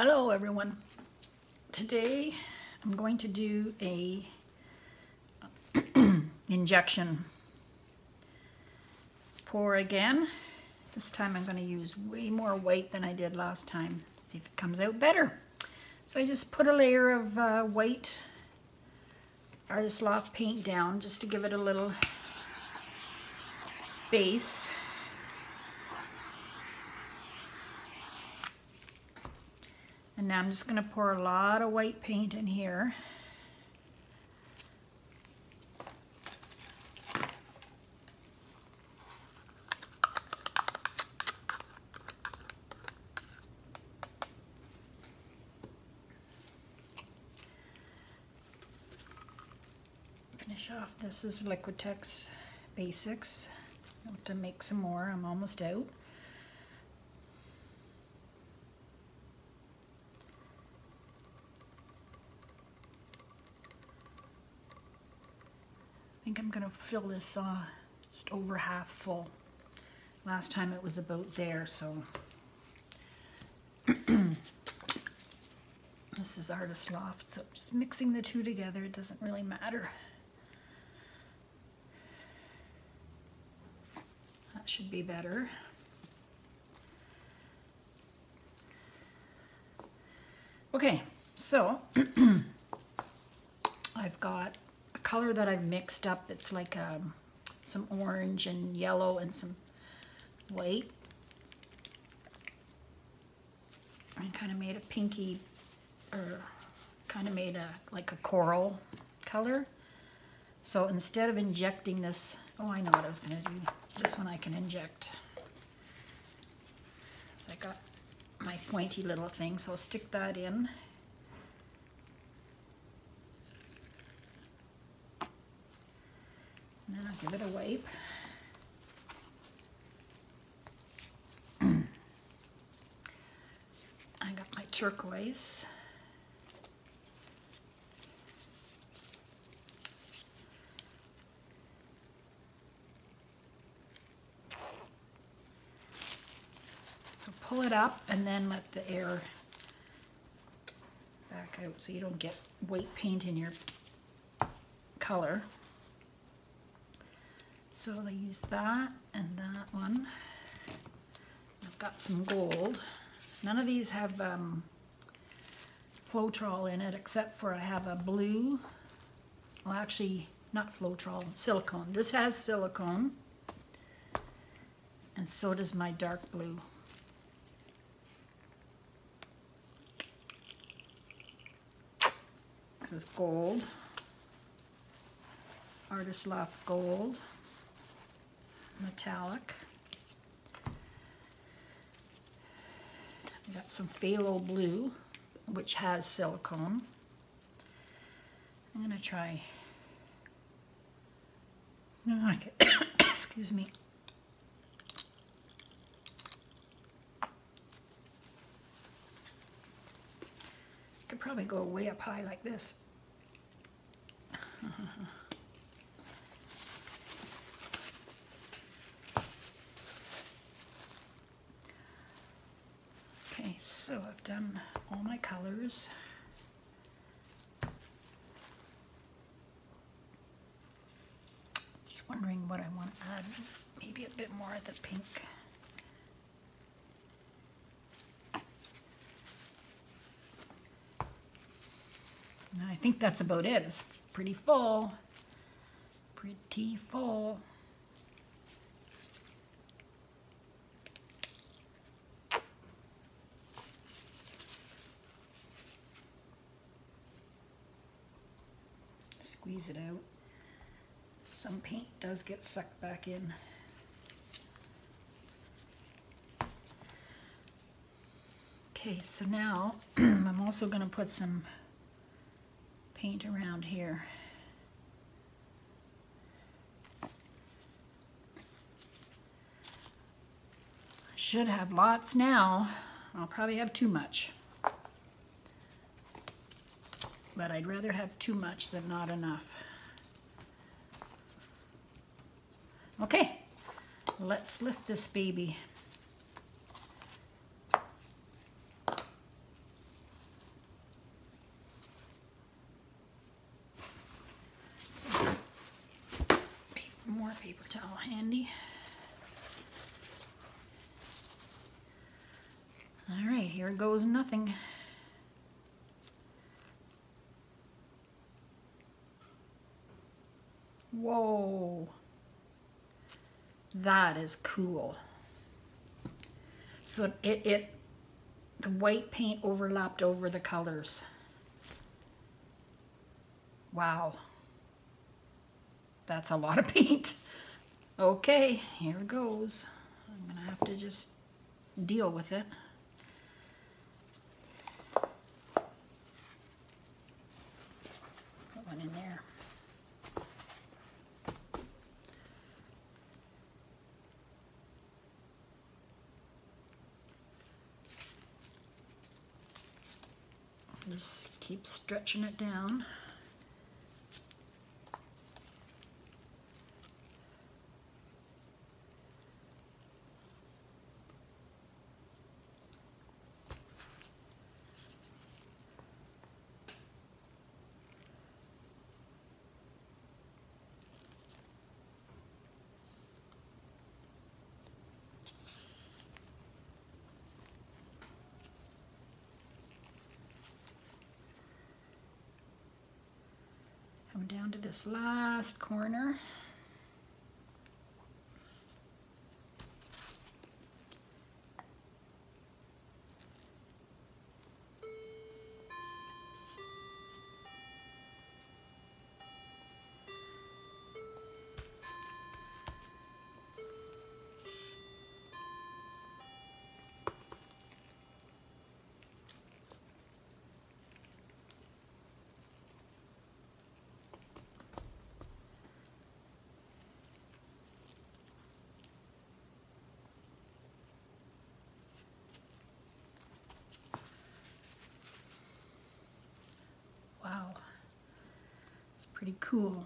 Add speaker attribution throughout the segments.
Speaker 1: Hello everyone. Today I'm going to do a injection pour again. This time I'm going to use way more white than I did last time. See if it comes out better. So I just put a layer of white Artist Loft paint down just to give it a little base. And now I'm just going to pour a lot of white paint in here. Finish off. This is Liquitex Basics. I have to make some more. I'm almost out. I think I'm going to fill this just over half full. Last time it was about there, so this is Artist Loft, so just mixing the two together, it doesn't really matter. That should be better. Okay, so I've got color that I've mixed up. It's like some orange and yellow and some white. I kind of made a pinky, or kind of made like a coral color. So instead of injecting this, oh, I know what I was going to do. This one I can inject. So I got my pointy little thing, so I'll stick that in. And then I'll give it a wipe. I got my turquoise. So pull it up and then let the air back out so you don't get white paint in your color. So I use that and that one. I've got some gold. None of these have floetrol in it, except for I have a blue. Well, actually, not floetrol, silicone. This has silicone, and so does my dark blue. This is gold, Artist Loft gold. Metallic. I got some phthalo blue, which has silicone. I'm going to try, okay. Excuse me. Could probably go way up high like this. Okay, so I've done all my colors. Just wondering what I want to add. Maybe a bit more of the pink. And I think that's about it. It's pretty full. Pretty full. Squeeze it out. Some paint does get sucked back in. Okay, so now I'm also going to put some paint around here. I should have lots now. I'll probably have too much. But I'd rather have too much than not enough. Okay, let's lift this baby. All right, here goes nothing. Whoa, that is cool. So the white paint overlapped over the colors. Wow, that's a lot of paint. Okay, here it goes. I'm gonna have to just deal with it. Put one in there. Just keep stretching it down. Come down to this last corner. Wow, it's pretty cool.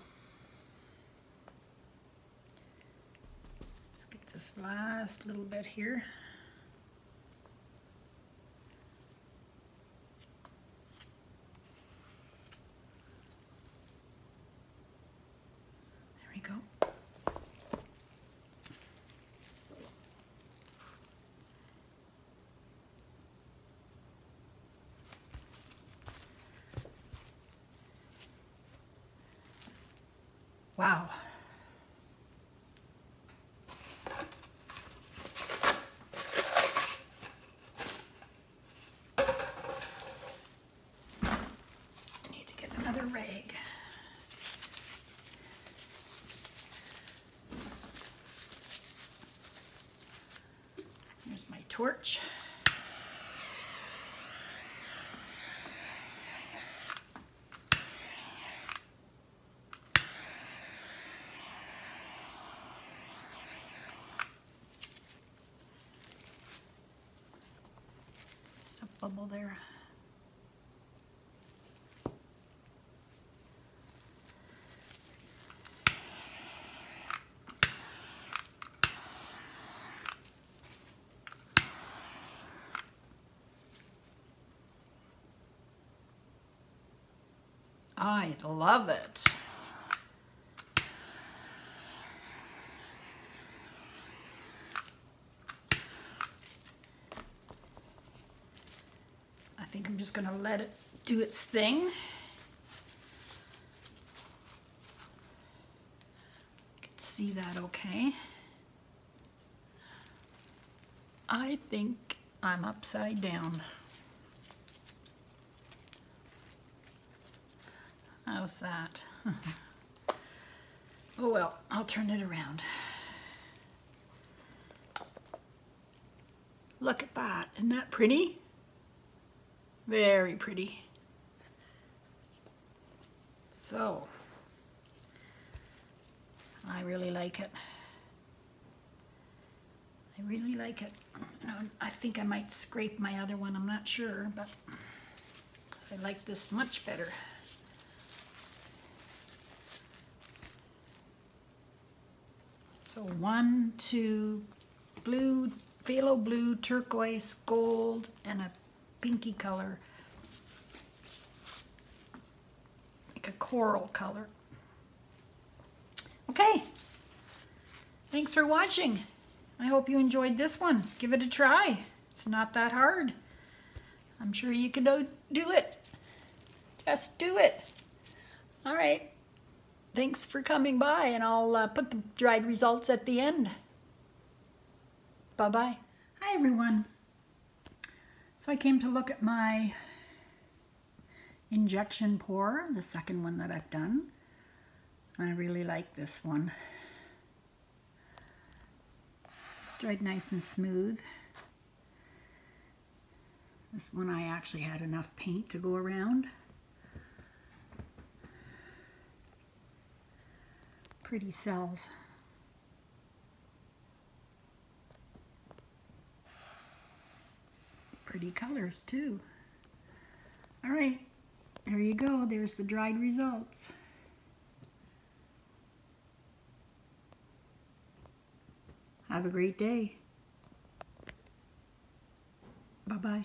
Speaker 1: Let's get this last little bit here. There we go. Wow. Need to get another rag. Here's my torch. Bubble there. I love it. I think I'm just going to let it do its thing. You can see that okay. I think I'm upside down. How's that? Oh well, I'll turn it around. Look at that. Isn't that pretty? Very pretty. So, I really like it. I really like it. I think I might scrape my other one, I'm not sure, but I like this much better. So 1, 2, blue, phthalo blue, turquoise, gold, and a pinky color, like a coral color. Okay, thanks for watching. I hope you enjoyed this one. Give it a try. It's not that hard. I'm sure you can do it. Just do it. All right. Thanks for coming by, and I'll put the dried results at the end. Bye-bye. Hi, everyone. So I came to look at my injection pour, the second one that I've done. I really like this one. Dried nice and smooth. This one I actually had enough paint to go around. Pretty cells. Pretty colors too. All right, there you go. There's the dried results. Have a great day. Bye-bye.